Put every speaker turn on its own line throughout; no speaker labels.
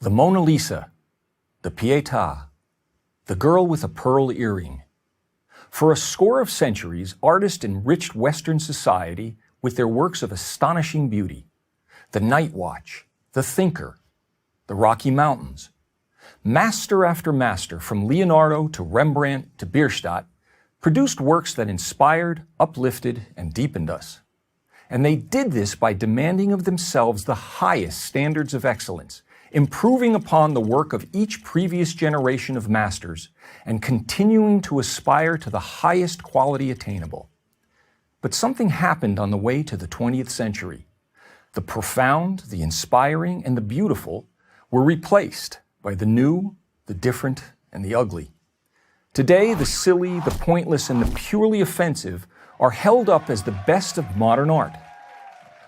the Mona Lisa, the Pietà, the girl with a pearl earring. For a score of centuries, artists enriched Western society with their works of astonishing beauty. The Night Watch, the Thinker, the Rocky Mountains. Master after master, from Leonardo to Rembrandt to Bierstadt, produced works that inspired, uplifted, and deepened us. And they did this by demanding of themselves the highest standards of excellence, improving upon the work of each previous generation of masters, and continuing to aspire to the highest quality attainable. But something happened on the way to the 20th century. The profound, the inspiring, and the beautiful were replaced by the new, the different, and the ugly. Today, the silly, the pointless, and the purely offensive are held up as the best of modern art.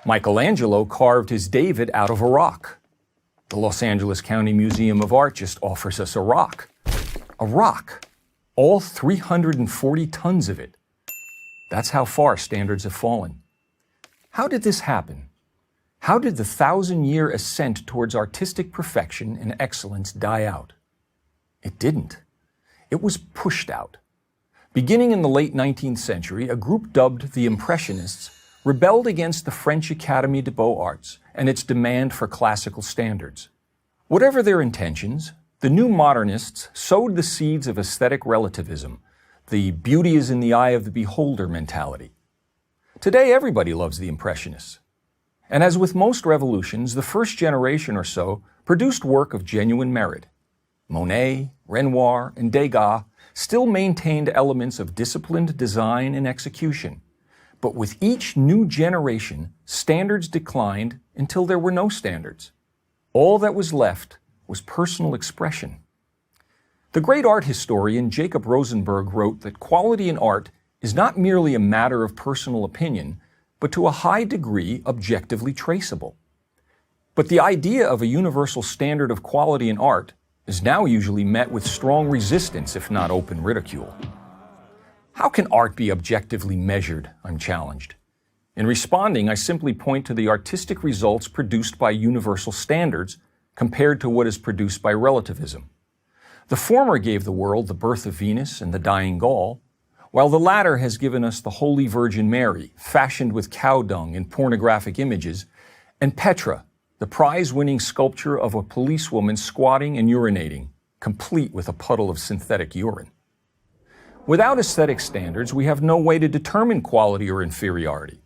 Michelangelo carved his David out of a rock. The Los Angeles County Museum of Art just offers us a rock. A rock. All 340 tons of it. That's how far standards have fallen. How did this happen? How did the 1,000-year ascent towards artistic perfection and excellence die out? It didn't. It was pushed out. Beginning in the late 19th century, a group dubbed the Impressionists rebelled against the French Académie des Beaux-Arts and its demand for classical standards. Whatever their intentions, the new modernists sowed the seeds of aesthetic relativism, the beauty is in the eye of the beholder mentality. Today, everybody loves the Impressionists. And as with most revolutions, the first generation or so produced work of genuine merit. Monet, Renoir, and Degas still maintained elements of disciplined design and execution. But with each new generation, standards declined until there were no standards. All that was left was personal expression. The great art historian Jacob Rosenberg wrote that quality in art is not merely a matter of personal opinion, but to a high degree objectively traceable. But the idea of a universal standard of quality in art is now usually met with strong resistance, if not open ridicule. How can art be objectively measured? I'm challenged. In responding, I simply point to the artistic results produced by universal standards compared to what is produced by relativism. The former gave the world the birth of Venus and the dying Gaul, while the latter has given us the Holy Virgin Mary, fashioned with cow dung and pornographic images, and Petra, the prize-winning sculpture of a policewoman squatting and urinating, complete with a puddle of synthetic urine. Without aesthetic standards, we have no way to determine quality or inferiority.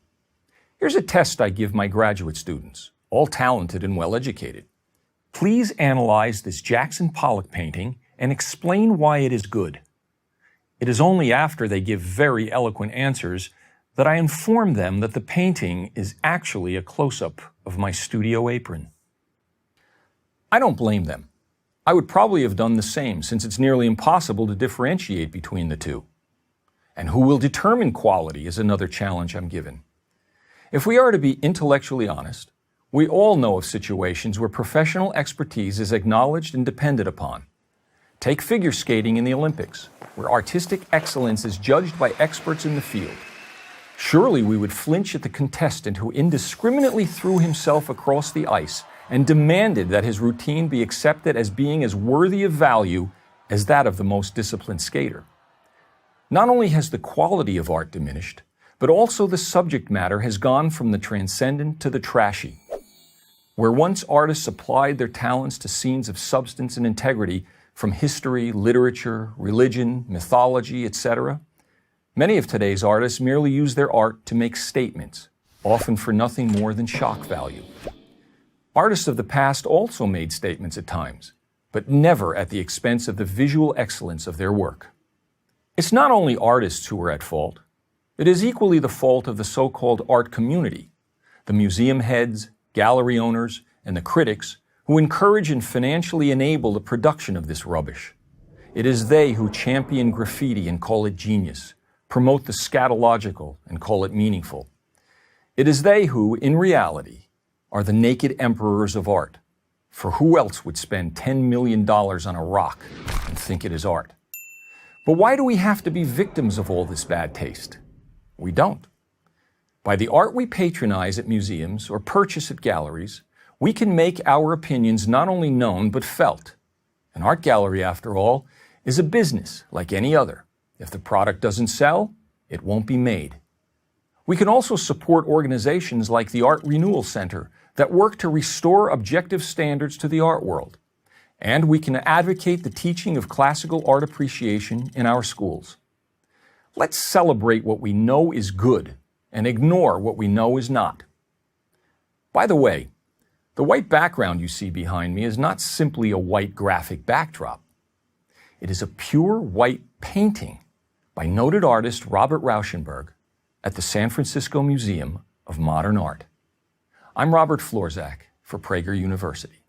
Here's a test I give my graduate students, all talented and well-educated. Please analyze this Jackson Pollock painting and explain why it is good. It is only after they give very eloquent answers that I inform them that the painting is actually a close-up of my studio apron. I don't blame them. I would probably have done the same, since it's nearly impossible to differentiate between the two. And who will determine quality is another challenge I'm given. If we are to be intellectually honest, we all know of situations where professional expertise is acknowledged and depended upon. Take figure skating in the Olympics, where artistic excellence is judged by experts in the field. Surely we would flinch at the contestant who indiscriminately threw himself across the ice and demanded that his routine be accepted as being as worthy of value as that of the most disciplined skater. Not only has the quality of art diminished, but also the subject matter has gone from the transcendent to the trashy. Where once artists applied their talents to scenes of substance and integrity from history, literature, religion, mythology, etc., many of today's artists merely use their art to make statements, often for nothing more than shock value. Artists of the past also made statements at times, but never at the expense of the visual excellence of their work. It's not only artists who are at fault. It is equally the fault of the so-called art community, the museum heads, gallery owners, and the critics who encourage and financially enable the production of this rubbish. It is they who champion graffiti and call it genius, promote the scatological and call it meaningful. It is they who, in reality, are the naked emperors of art, for who else would spend $10 million on a rock and think it is art? But why do we have to be victims of all this bad taste? We don't. By the art we patronize at museums or purchase at galleries, we can make our opinions not only known but felt. An art gallery, after all, is a business like any other. If the product doesn't sell, it won't be made. We can also support organizations like the Art Renewal Center that work to restore objective standards to the art world. And we can advocate the teaching of classical art appreciation in our schools. Let's celebrate what we know is good and ignore what we know is not. By the way, the white background you see behind me is not simply a white graphic backdrop. It is a pure white painting by noted artist Robert Rauschenberg at the San Francisco Museum of Modern Art. I'm Robert Florzak for Prager University.